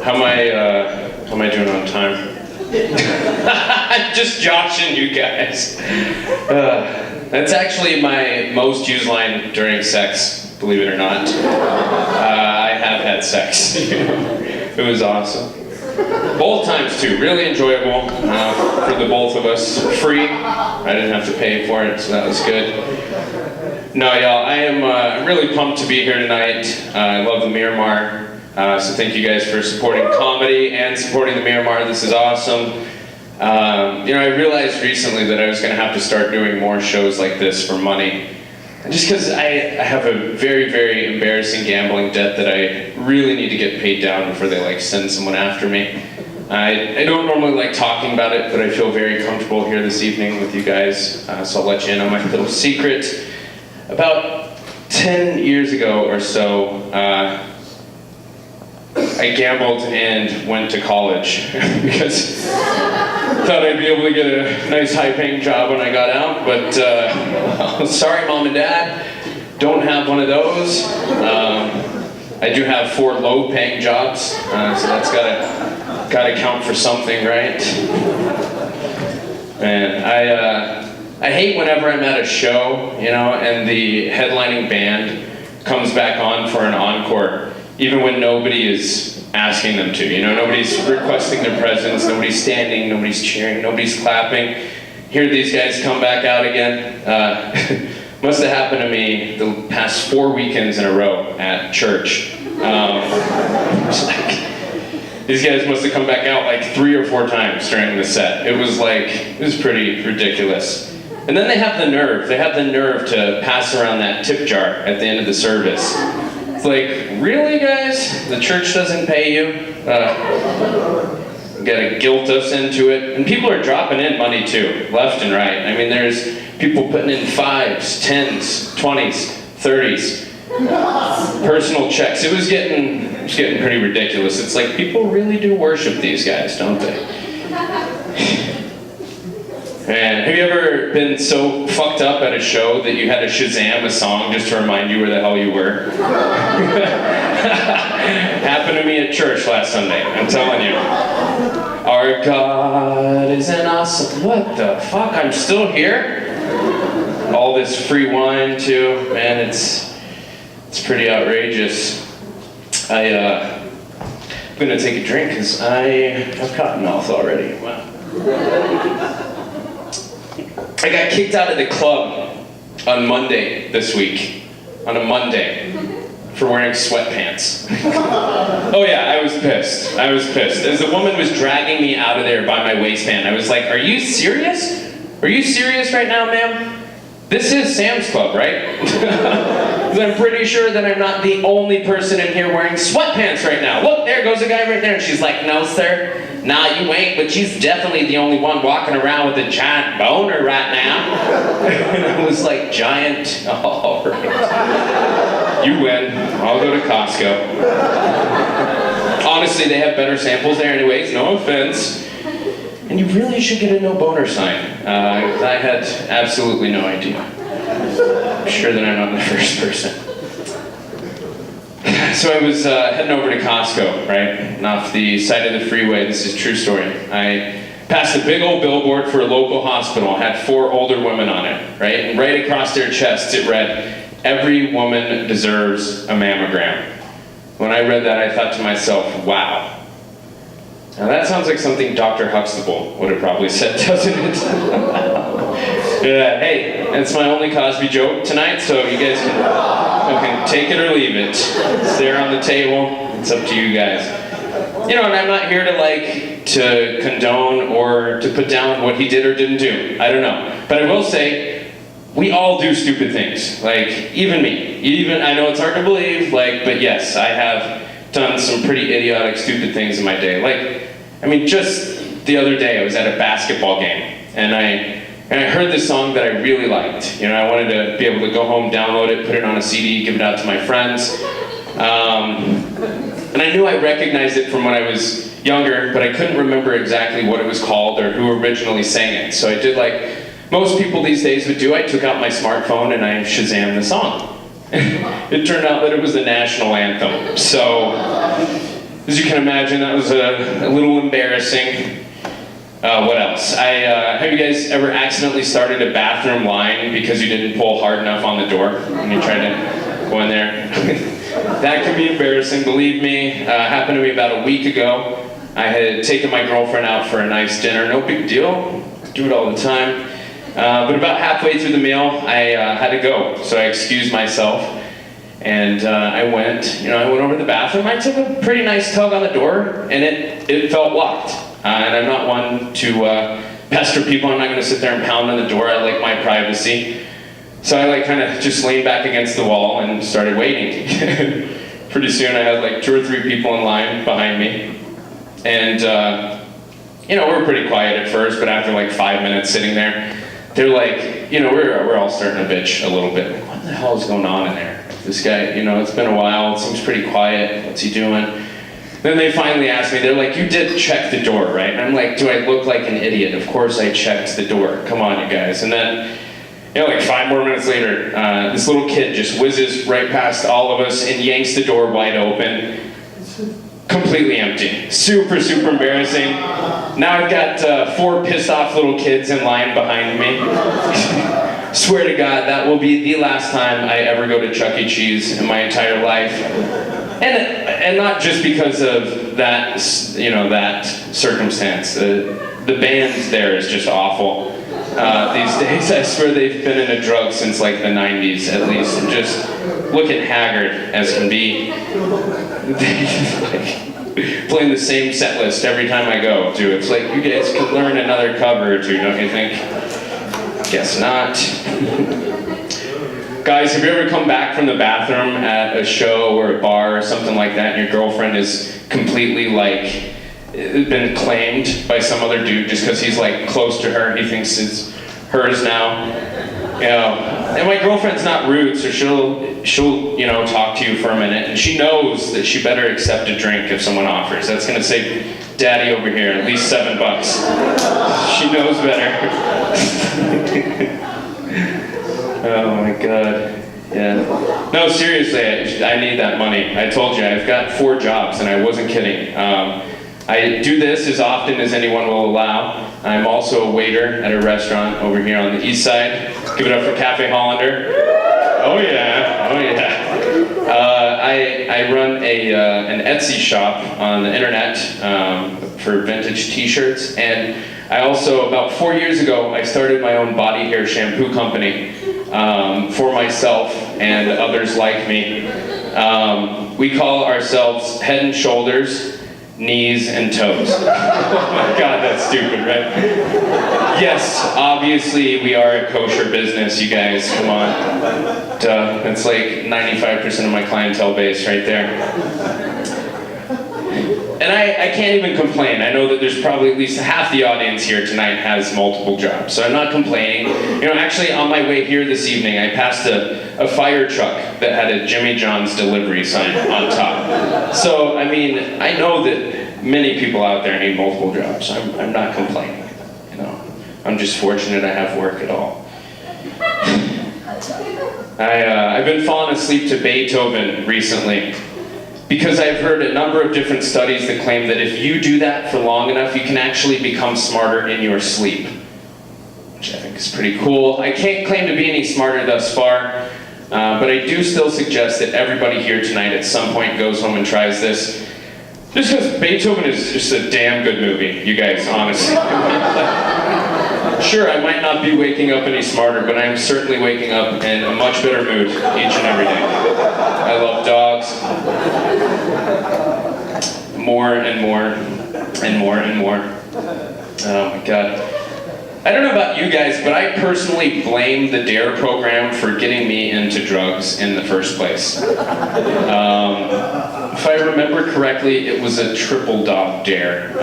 How am I doing on time? I'm just joshing you guys. That's actually my most used line during sex, believe it or not. I have had sex. It was awesome. Both times too, really enjoyable for the both of us. Free, I didn't have to pay for it, so that was good. No, y'all, I am really pumped to be here tonight. I love the Miramar. So thank you guys for supporting comedy and supporting the Miramar. This is awesome. I realized recently that I was going to have to start doing more shows like this for money. And just because I have a very, very embarrassing gambling debt that I really need to get paid down before they send someone after me. I don't normally like talking about it, but I feel very comfortable here this evening with you guys. So I'll let you in on my little secret. About 10 years ago or so, I gambled and went to college because I thought I'd be able to get a nice high-paying job when I got out, but sorry, Mom and Dad, don't have one of those. I do have 4 low-paying jobs, so that's gotta count for something, right? And I hate whenever I'm at a show, and the headlining band comes back on for an encore, even when nobody is asking them to. Nobody's requesting their presence, nobody's standing, nobody's cheering, nobody's clapping. Here these guys come back out again. Must have happened to me the past 4 weekends in a row at church. These guys must have come back out 3 or 4 times during the set. It was pretty ridiculous. And then they have the nerve to pass around that tip jar at the end of the service. It's really, guys? The church doesn't pay you? Gotta guilt us into it. And people are dropping in money too, left and right. I mean, there's people putting in 5s, 10s, 20s, 30s, personal checks. It was getting pretty ridiculous. It's people really do worship these guys, don't they? Man, have you ever been so fucked up at a show that you had to Shazam a song just to remind you where the hell you were? Happened to me at church last Sunday, I'm telling you. Our God is an awesome... What the fuck? I'm still here? All this free wine too. Man, it's pretty outrageous. I'm gonna take a drink because I have cotton mouth already. Wow. I got kicked out of the club on Monday this week. On a Monday. For wearing sweatpants. Oh yeah, I was pissed. As the woman was dragging me out of there by my waistband, I was like, are you serious? Are you serious right now, ma'am? This is Sam's Club, right? I'm pretty sure that I'm not the only person in here wearing sweatpants right now. Look, there goes a guy right there. And she's like, no, sir. Nah, you ain't, but she's definitely the only one walking around with a giant boner right now. And I was like, giant? All right. You win. I'll go to Costco. Honestly, they have better samples there anyways, no offense. And you really should get a no boner sign. I had absolutely no idea. I'm sure that I'm not the first person. So I was heading over to Costco, right? And off the side of the freeway, this is a true story. I passed a big old billboard for a local hospital. It had 4 older women on it, right? And right across their chests it read, "Every woman deserves a mammogram." When I read that, I thought to myself, wow. Now that sounds like something Dr. Huxtable would have probably said, doesn't it? Yeah, hey, that's my only Cosby joke tonight, so you guys can take it or leave it. It's there on the table. It's up to you guys. And I'm not here to condone or to put down what he did or didn't do. I don't know. But I will say, we all do stupid things. Even me. I know it's hard to believe, but yes, I have done some pretty idiotic, stupid things in my day. Just the other day, I was at a basketball game, and I heard this song that I really liked. I wanted to be able to go home, download it, put it on a CD, give it out to my friends. And I knew I recognized it from when I was younger, but I couldn't remember exactly what it was called or who originally sang it. So I did most people these days would do. I took out my smartphone and I Shazammed the song. It turned out that it was the national anthem. So as you can imagine, that was a little embarrassing. What else? Have you guys ever accidentally started a bathroom line because you didn't pull hard enough on the door when you tried to go in there? That can be embarrassing, believe me. Happened to me about a week ago. I had taken my girlfriend out for a nice dinner. No big deal. Do it all the time. But about halfway through the meal, I had to go. So I excused myself. And I went over to the bathroom. I took a pretty nice tug on the door, and it felt locked. And I'm not one to pester people. I'm not going to sit there and pound on the door. I like my privacy. So I kind of just leaned back against the wall and started waiting. Pretty soon I had 2 or 3 people in line behind me. And, we were pretty quiet at first, but after 5 minutes sitting there, they're we're all starting to bitch a little bit. What the hell is going on in there? This guy, it's been a while, it seems pretty quiet, what's he doing? Then they finally asked me, they're like, you did check the door, right? And I'm like, do I look like an idiot? Of course I checked the door, come on you guys. And then, 5 more minutes later, this little kid just whizzes right past all of us and yanks the door wide open. Completely empty. Super, super embarrassing. Now I've got 4 pissed off little kids in line behind me. Swear to God, that will be the last time I ever go to Chuck E. Cheese in my entire life. And not just because of that, that circumstance. The band there is just awful. These days, I swear they've been into drugs since the 90s at least, and just looking haggard as can be. Playing the same set list every time I go, too. It's like, you guys could learn another cover or two, don't you think? Guess not. Guys, have you ever come back from the bathroom at a show or a bar or something like that, and your girlfriend is completely been claimed by some other dude just because he's close to her, he thinks it's hers now? And my girlfriend's not rude, so she'll talk to you for a minute, and she knows that she better accept a drink if someone offers. That's gonna save Daddy over here at least $7. She knows better. Oh my God. Yeah. No, seriously, I need that money. I told you, I've got 4 jobs, and I wasn't kidding. I do this as often as anyone will allow. I'm also a waiter at a restaurant over here on the east side. Give it up for Cafe Hollander. Oh yeah, oh yeah. I run an Etsy shop on the internet for vintage t-shirts, and I also, about 4 years ago, I started my own body hair shampoo company for myself and others like me. We call ourselves Head and Shoulders, Knees and Toes. Oh my God, that's stupid, right? Yes, obviously we are a kosher business, you guys, come on. Duh, that's 95% of my clientele base right there. And I can't even complain. I know that there's probably at least half the audience here tonight has multiple jobs, so I'm not complaining. Actually on my way here this evening, I passed a fire truck that had a Jimmy John's delivery sign on top. So, I know that many people out there need multiple jobs. I'm not complaining, I'm just fortunate I have work at all. I've been falling asleep to Beethoven recently, because I've heard a number of different studies that claim that if you do that for long enough, you can actually become smarter in your sleep, which I think is pretty cool. I can't claim to be any smarter thus far, but I do still suggest that everybody here tonight at some point goes home and tries this, just because Beethoven is just a damn good movie, you guys, honestly. Sure, I might not be waking up any smarter, but I'm certainly waking up in a much better mood each and every day. I love dogs. More and more and more and more. Oh my God. I don't know about you guys, but I personally blame the DARE program for getting me into drugs in the first place. If I remember correctly, it was a triple dog dare.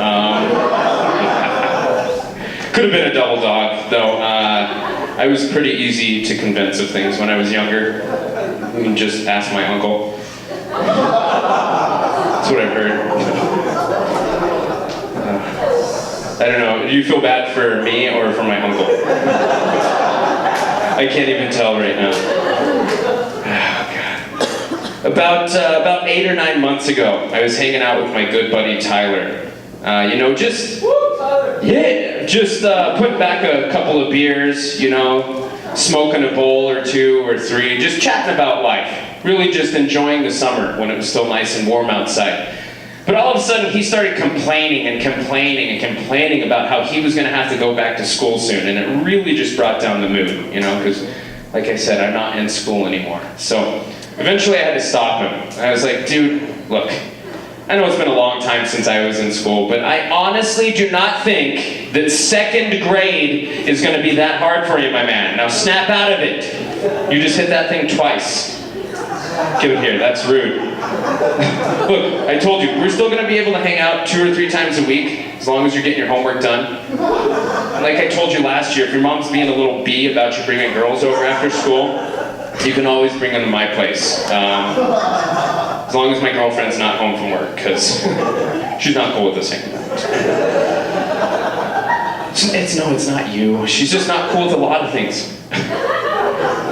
Could have been a double dog, though. I was pretty easy to convince of things when I was younger. You can just ask my uncle. That's what I've heard. I don't know, do you feel bad for me or for my uncle? I can't even tell right now. Oh, God. About 8 or 9 months ago, I was hanging out with my good buddy Tyler. Just putting back a couple of beers, smoking a bowl or 2 or 3, just chatting about life. Really just enjoying the summer when it was still nice and warm outside. But all of a sudden, he started complaining about how he was going to have to go back to school soon, and it really just brought down the mood, because, like I said, I'm not in school anymore. So eventually I had to stop him. I was like, dude, look, I know it's been a long time since I was in school, but I honestly do not think that 2nd grade is going to be that hard for you, my man. Now snap out of it. You just hit that thing twice. Give it here, that's rude. Look, I told you, we're still going to be able to hang out 2 or 3 times a week, as long as you're getting your homework done. And like I told you last year, if your mom's being a little bee about you bringing girls over after school, you can always bring them to my place. As long as my girlfriend's not home from work, because she's not cool with us hanging out. It's not you. She's just not cool with a lot of things.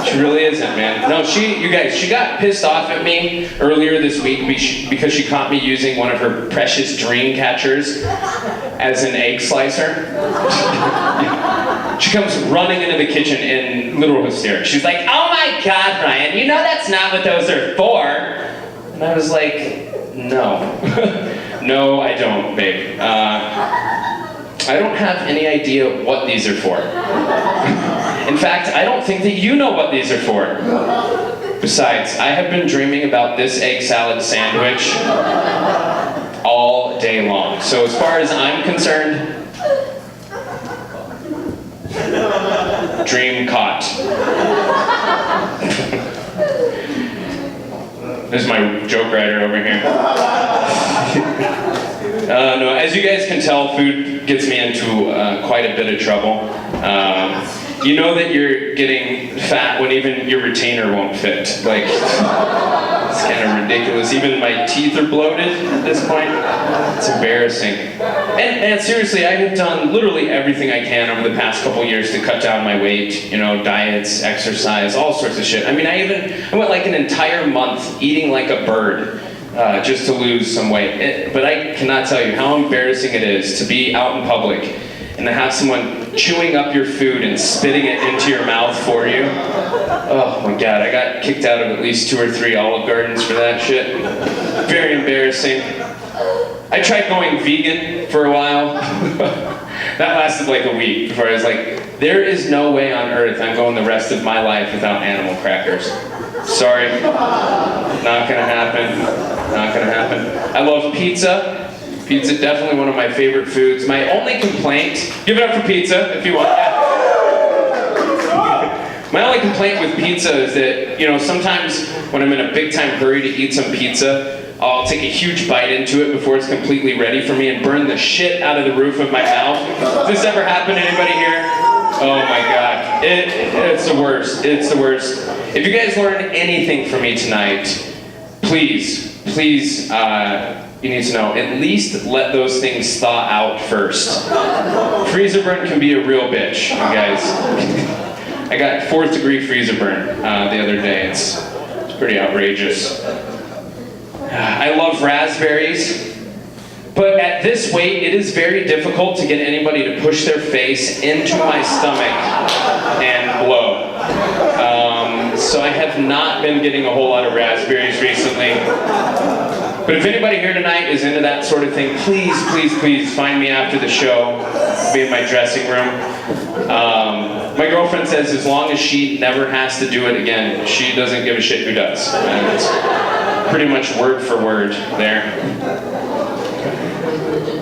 She really isn't, man. No, she got pissed off at me earlier this week because she caught me using one of her precious dream catchers as an egg slicer. She comes running into the kitchen in literal hysterics. She's like, "Oh my God, Ryan, you know that's not what those are for." And I was like, no. No, I don't, babe. I don't have any idea what these are for. In fact, I don't think that you know what these are for. Besides, I have been dreaming about this egg salad sandwich all day long. So as far as I'm concerned, dream caught. This is my joke writer over here. No, as you guys can tell, food gets me into quite a bit of trouble. You know that you're getting fat when even your retainer won't fit. Like, it's kind of ridiculous. Even my teeth are bloated at this point. It's embarrassing. And seriously, I have done literally everything I can over the past couple years to cut down my weight. Diets, exercise, all sorts of shit. I mean, I went like an entire month eating like a bird. Just to lose some weight. But I cannot tell you how embarrassing it is to be out in public and to have someone chewing up your food and spitting it into your mouth for you. Oh my God, I got kicked out of at least 2 or 3 Olive Gardens for that shit. Very embarrassing. I tried going vegan for a while. That lasted like a week before I was like, there is no way on earth I'm going the rest of my life without animal crackers. Sorry, not gonna happen, not gonna happen. I love pizza. Pizza, definitely one of my favorite foods. My only complaint, give it up for pizza if you want. My only complaint with pizza is that, sometimes when I'm in a big time hurry to eat some pizza, I'll take a huge bite into it before it's completely ready for me and burn the shit out of the roof of my mouth. Has this ever happened to anybody here? Oh my God, it's the worst, it's the worst. If you guys learn anything from me tonight, please, you need to know, at least let those things thaw out first. Freezer burn can be a real bitch, you guys. I got 4th degree freezer burn the other day. It's pretty outrageous. I love raspberries, but at this weight, it is very difficult to get anybody to push their face into my stomach and blow. So I have not been getting a whole lot of raspberries recently. But if anybody here tonight is into that sort of thing, please find me after the show. I'll be in my dressing room. My girlfriend says as long as she never has to do it again, she doesn't give a shit who does. And it's pretty much word for word there.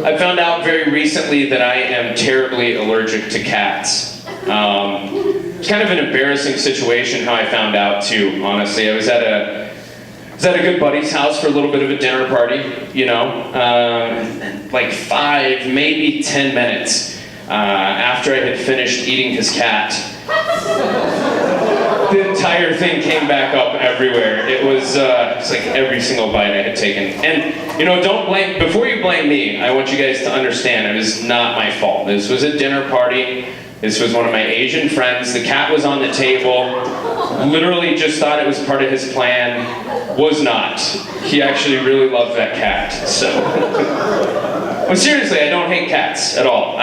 I found out very recently that I am terribly allergic to cats. It's kind of an embarrassing situation how I found out too, honestly. I was at a good buddy's house for a little bit of a dinner party, like 5, maybe 10 minutes after I had finished eating his cat. The entire thing came back up everywhere. It was like every single bite I had taken. And, don't blame, before you blame me, I want you guys to understand it was not my fault. This was a dinner party. This was one of my Asian friends. The cat was on the table. Literally just thought it was part of his plan. was not. He actually really loved that cat, so. But seriously, I don't hate cats at all.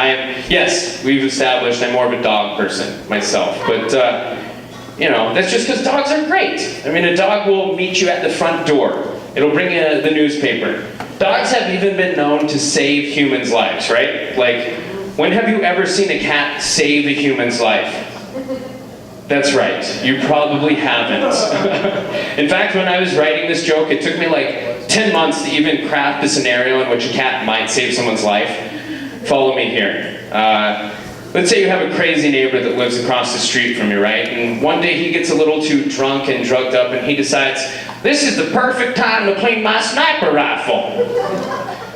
Yes, we've established I'm more of a dog person myself, but that's just because dogs are great. I mean, a dog will meet you at the front door. It'll bring you the newspaper. Dogs have even been known to save humans' lives, right? Like, when have you ever seen a cat save a human's life? That's right, you probably haven't. In fact, when I was writing this joke, it took me like 10 months to even craft a scenario in which a cat might save someone's life. Follow me here. Let's say you have a crazy neighbor that lives across the street from you, right? And one day he gets a little too drunk and drugged up and he decides, this is the perfect time to clean my sniper rifle.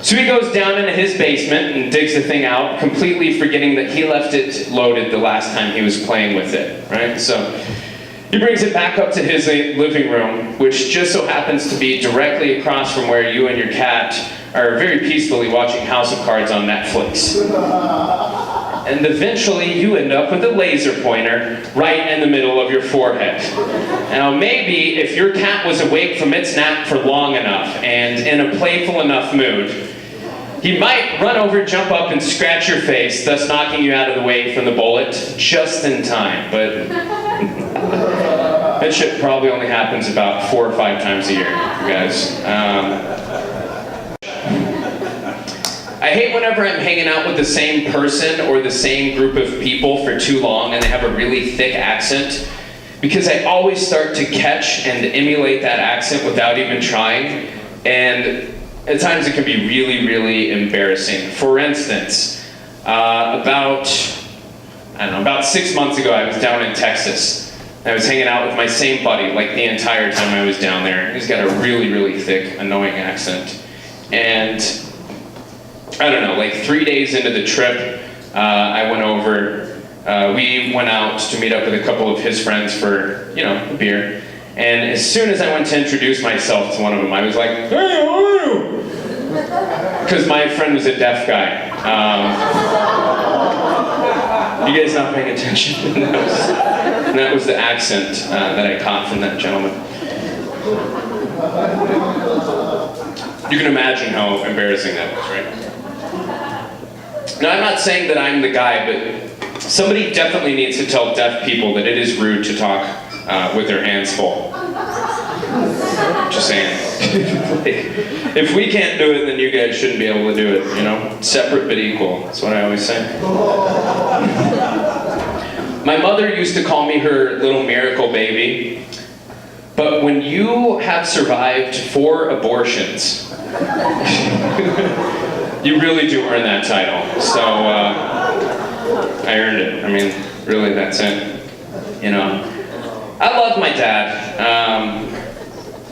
So he goes down into his basement and digs the thing out, completely forgetting that he left it loaded the last time he was playing with it, right? So he brings it back up to his living room, which just so happens to be directly across from where you and your cat are very peacefully watching House of Cards on Netflix. And eventually you end up with a laser pointer right in the middle of your forehead. Now maybe if your cat was awake from its nap for long enough and in a playful enough mood, he might run over, jump up, and scratch your face, thus knocking you out of the way from the bullet just in time. But that shit probably only happens about 4 or 5 times a year, you guys. I hate whenever I'm hanging out with the same person or the same group of people for too long and they have a really thick accent, because I always start to catch and emulate that accent without even trying, and at times it can be really, really embarrassing. For instance, about 6 months ago I was down in Texas. I was hanging out with my same buddy like the entire time I was down there. He's got a really, really thick, annoying accent. And I don't know, like 3 days into the trip, I went over, we went out to meet up with a couple of his friends for, a beer. And as soon as I went to introduce myself to one of them, I was like, hey, how are you? Because my friend was a deaf guy. You guys not paying attention? that was the accent that I caught from that gentleman. You can imagine how embarrassing that was, right? Now, I'm not saying that I'm the guy, but somebody definitely needs to tell deaf people that it is rude to talk with their hands full. Just saying. If we can't do it, then you guys shouldn't be able to do it, Separate but equal. That's what I always say. My mother used to call me her little miracle baby, but when you have survived 4 abortions, you really do earn that title. So, I earned it. I mean, really, that's it. I love my dad,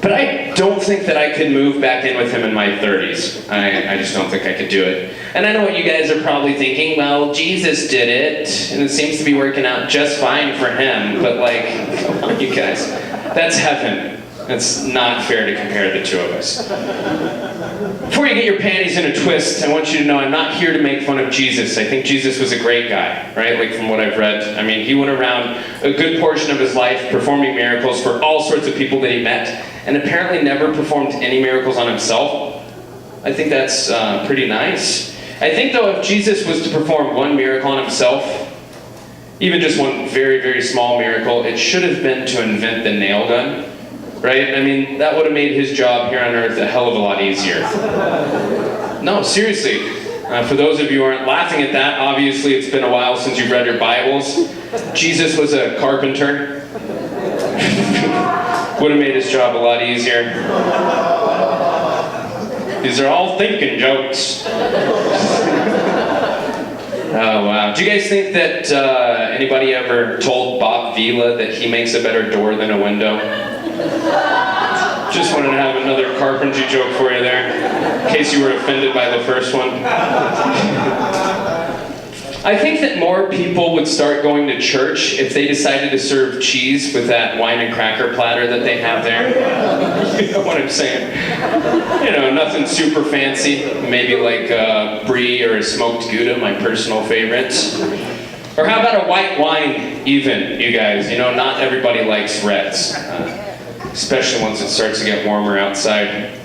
but I don't think that I could move back in with him in my 30s. I just don't think I could do it. And I know what you guys are probably thinking, well, Jesus did it, and it seems to be working out just fine for him, but come on, you guys. That's heaven. It's not fair to compare the two of us. Before you get your panties in a twist, I want you to know I'm not here to make fun of Jesus. I think Jesus was a great guy, right? From what I've read. I mean, he went around a good portion of his life performing miracles for all sorts of people that he met, and apparently never performed any miracles on himself. I think that's pretty nice. I think, though, if Jesus was to perform one miracle on himself, even just one very, very small miracle, it should have been to invent the nail gun. Right? I mean, that would have made his job here on earth a hell of a lot easier. No, seriously. For those of you who aren't laughing at that, obviously it's been a while since you've read your Bibles. Jesus was a carpenter. Would have made his job a lot easier. These are all thinking jokes. Oh, wow. Do you guys think that anybody ever told Bob Vila that he makes a better door than a window? Just wanted to have another carpentry joke for you there, in case you were offended by the first one. I think that more people would start going to church if they decided to serve cheese with that wine and cracker platter that they have there. You know what I'm saying? Nothing super fancy. Maybe like brie or a smoked Gouda, my personal favorites. Or how about a white wine even, you guys? Not everybody likes reds. especially once it starts to get warmer outside.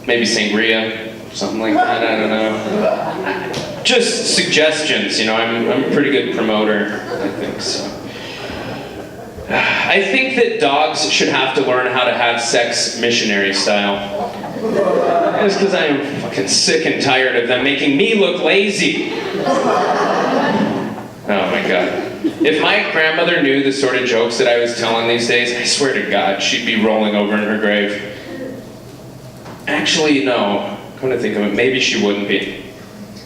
Maybe sangria, something like that, I don't know. Just suggestions, you know, I'm a pretty good promoter, I think so. I think that dogs should have to learn how to have sex missionary style. It's because I am fucking sick and tired of them making me look lazy. Oh my God. If my grandmother knew the sort of jokes that I was telling these days, I swear to God, she'd be rolling over in her grave. Actually, no. Come to think of it, maybe she wouldn't be.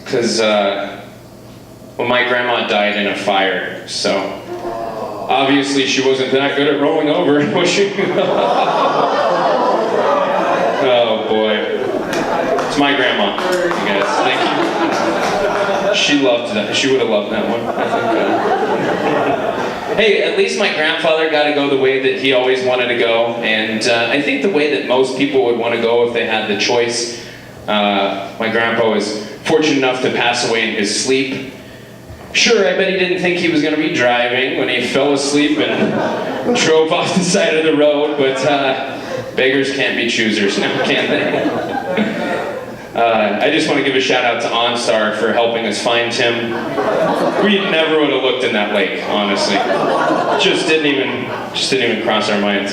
Because, well, my grandma died in a fire, so obviously she wasn't that good at rolling over, was she? Oh boy. It's my grandma, you guys. Thank you. She loved that. She would have loved that one, I think. Hey, at least my grandfather got to go the way that he always wanted to go, and I think the way that most people would want to go if they had the choice. My grandpa was fortunate enough to pass away in his sleep. Sure, I bet he didn't think he was going to be driving when he fell asleep and drove off the side of the road, but beggars can't be choosers now, can they? I just want to give a shout out to OnStar for helping us find him. We never would have looked in that lake, honestly. Just didn't even cross our minds.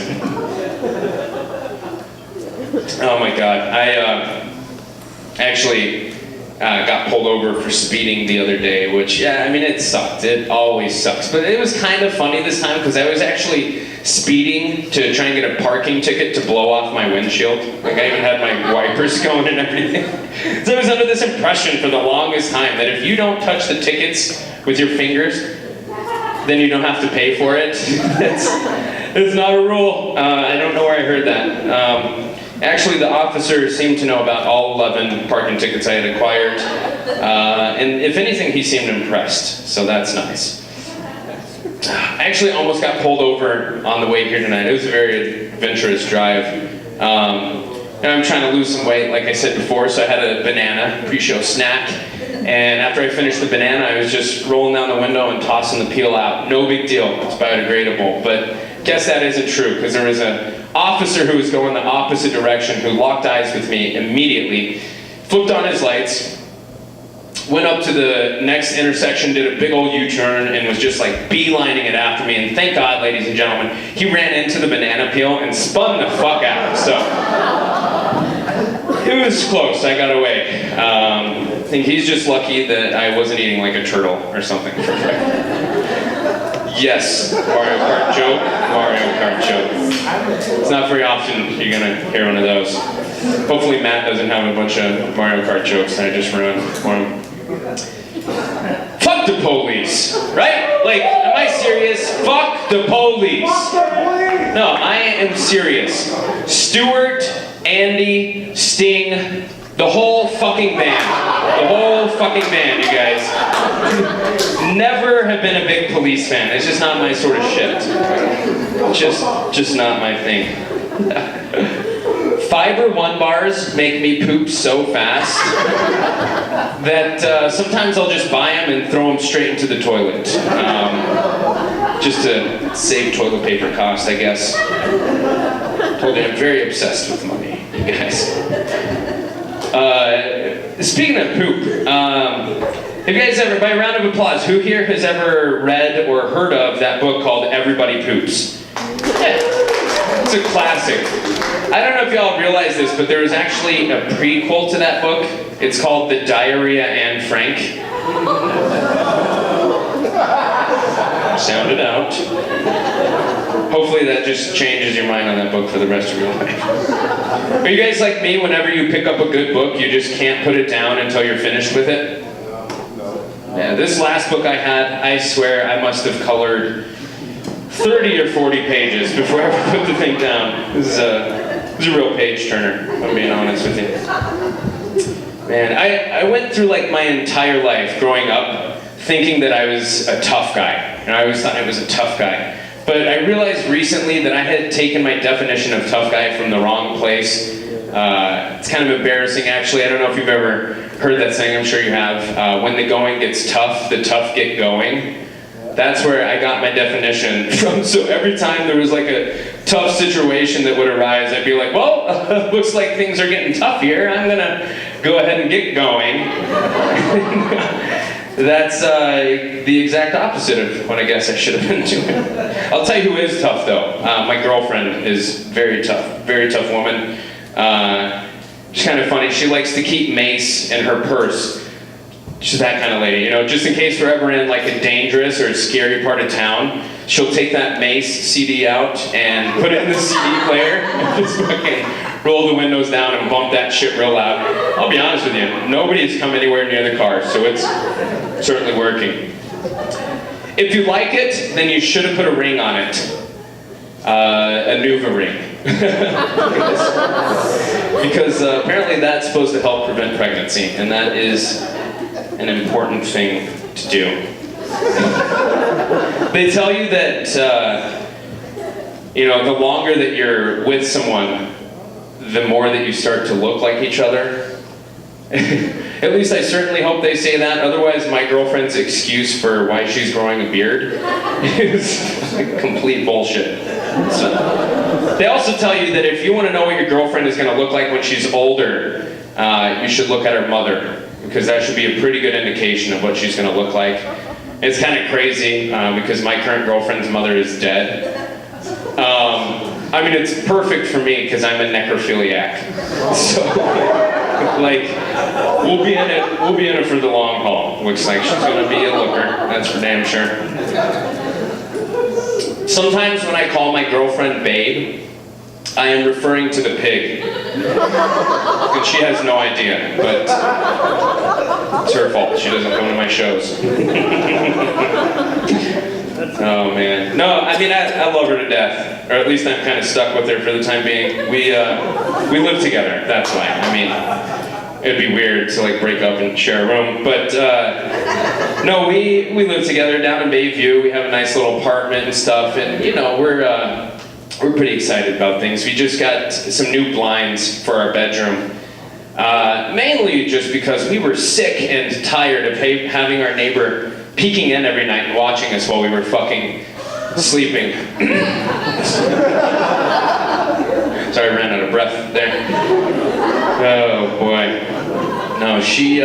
Oh my God, I actually got pulled over for speeding the other day, which, yeah, I mean, it sucked. It always sucks. But it was kind of funny this time because I was actually speeding to try and get a parking ticket to blow off my windshield. Like, I even had my wipers going and everything. So I was under this impression for the longest time that if you don't touch the tickets with your fingers, then you don't have to pay for it. It's not a rule. I don't know where I heard that. Actually, the officer seemed to know about all 11 parking tickets I had acquired. And if anything, he seemed impressed, so that's nice. I actually almost got pulled over on the way here tonight. It was a very adventurous drive. And I'm trying to lose some weight, like I said before, so I had a banana, pre-show snack. And after I finished the banana, I was just rolling down the window and tossing the peel out. No big deal, it's biodegradable. But guess that isn't true, because there was an officer who was going the opposite direction who locked eyes with me immediately, flipped on his lights, went up to the next intersection, did a big old U-turn, and was just like beelining it after me. And thank God, ladies and gentlemen, he ran into the banana peel and spun the fuck out. So it was close. I got away. I think he's just lucky that I wasn't eating like a turtle or something for Yes, Mario Kart joke, Mario Kart joke. It's not very often you're gonna hear one of those. Hopefully Matt doesn't have a bunch of Mario Kart jokes that I just ruined for him. Fuck the police, right? Like, am I serious? Fuck the police. No, I am serious. Stuart, Andy, Sting, the whole fucking band. The whole fucking band, you guys. Never have been a big police fan. It's just not my sort of shit. Just not my thing. Fiber One bars make me poop so fast that sometimes I'll just buy them and throw them straight into the toilet. Just to save toilet paper cost, I guess. Told you I'm very obsessed with money, you guys. Speaking of poop, have you guys ever, by a round of applause, who here has ever read or heard of that book called Everybody Poops? Yeah, it's a classic. I don't know if y'all realize this, but there was actually a prequel to that book. It's called The Diarrhea Anne Frank. Sound it out. Hopefully that just changes your mind on that book for the rest of your life. Are you guys like me? Whenever you pick up a good book, you just can't put it down until you're finished with it? Yeah, this last book I had, I swear I must have colored 30 or 40 pages before I ever put the thing down. This is a real page turner, if I'm being honest with you. Man, I went through like my entire life growing up thinking that I was a tough guy. And I always thought I was a tough guy. But I realized recently that I had taken my definition of tough guy from the wrong place. It's kind of embarrassing, actually. I don't know if you've ever heard that saying. I'm sure you have. When the going gets tough, the tough get going. That's where I got my definition from. So every time there was like a tough situation that would arise, I'd be like, well, looks like things are getting tough here. I'm gonna go ahead and get going. That's the exact opposite of what I guess I should have been doing. I'll tell you who is tough though. My girlfriend is very tough woman. She's kind of funny. She likes to keep mace in her purse. She's that kind of lady, you know, just in case we're ever in like a dangerous or a scary part of town, she'll take that Mace CD out and put it in the CD player and just fucking roll the windows down and bump that shit real loud. I'll be honest with you, nobody has come anywhere near the car, so it's certainly working. If you like it, then you should have put a ring on it. A Nuva ring. because apparently that's supposed to help prevent pregnancy, and that is an important thing to do. They tell you that, you know, the longer that you're with someone, the more that you start to look like each other. At least I certainly hope they say that. Otherwise, my girlfriend's excuse for why she's growing a beard is complete bullshit. So, they also tell you that if you want to know what your girlfriend is going to look like when she's older, you should look at her mother, because that should be a pretty good indication of what she's going to look like. It's kind of crazy because my current girlfriend's mother is dead. I mean, it's perfect for me because I'm a necrophiliac. So, like, we'll be in it for the long haul. Looks like she's going to be a looker. That's for damn sure. Sometimes when I call my girlfriend babe, I am referring to the pig. And she has no idea, but it's her fault. She doesn't come to my shows. Oh man. No, I mean, I love her to death. Or at least I'm kind of stuck with her for the time being. We live together, that's why. I mean, it'd be weird to like break up and share a room. But no, we live together down in Bayview. We have a nice little apartment and stuff. And you know, we're pretty excited about things. We just got some new blinds for our bedroom. Mainly just because we were sick and tired of having our neighbor peeking in every night and watching us while we were fucking sleeping. Sorry, I ran out of breath there. Oh boy. No, she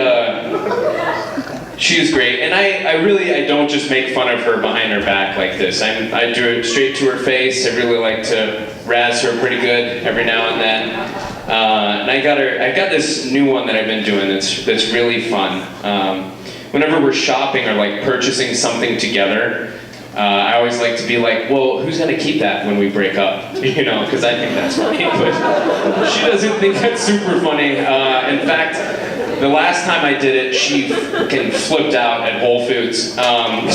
is great, and I don't just make fun of her behind her back like this. I do it straight to her face. I really like to razz her pretty good every now and then. And I got this new one that I've been doing that's really fun. Whenever we're shopping or like purchasing something together, I always like to be like, well, who's gonna keep that when we break up? You know, because I think that's funny, but she doesn't think that's super funny. In fact, the last time I did it, she fucking flipped out at Whole Foods.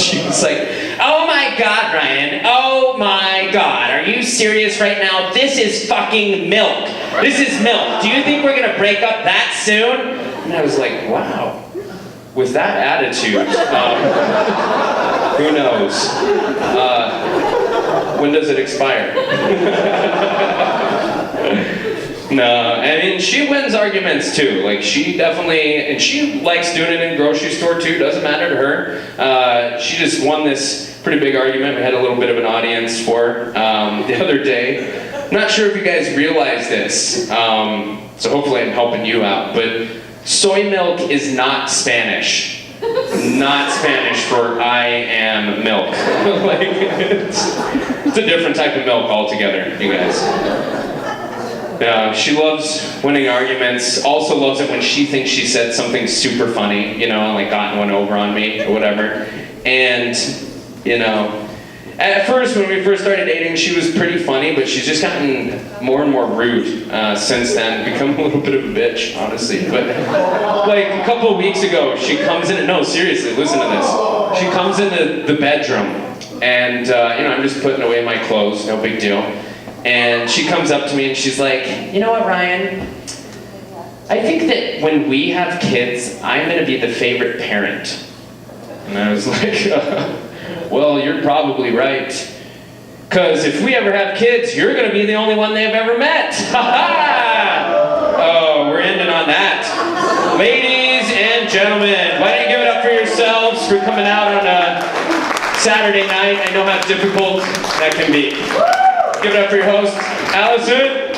She was like, oh my God, Ryan, oh my God, are you serious right now? This is fucking milk. This is milk. Do you think we're gonna break up that soon? And I was like, wow. With that attitude, who knows? When does it expire? No, I mean, she wins arguments too. Like, she definitely, and she likes doing it in the grocery store too, doesn't matter to her. She just won this pretty big argument. We had a little bit of an audience for the other day. I'm not sure if you guys realize this, so hopefully I'm helping you out, but soy milk is not Spanish. Not Spanish for I am milk. Like, it's a different type of milk altogether, you guys. She loves winning arguments, also loves it when she thinks she said something super funny, you know, and like gotten one over on me or whatever. And, you know, at first, when we first started dating, she was pretty funny, but she's just gotten more and more rude since then, become a little bit of a bitch, honestly. But like a couple of weeks ago, she comes in, no, seriously, listen to this. She comes in the bedroom, and you know, I'm just putting away my clothes, no big deal. And she comes up to me and she's like, you know what, Ryan? I think that when we have kids, I'm gonna be the favorite parent. And I was like, well, you're probably right. Because if we ever have kids, you're going to be the only one they've ever met. Oh, we're ending on that. Ladies and gentlemen, why don't you give it up for yourselves for coming out on a Saturday night. I know how difficult that can be. Give it up for your host, Allison.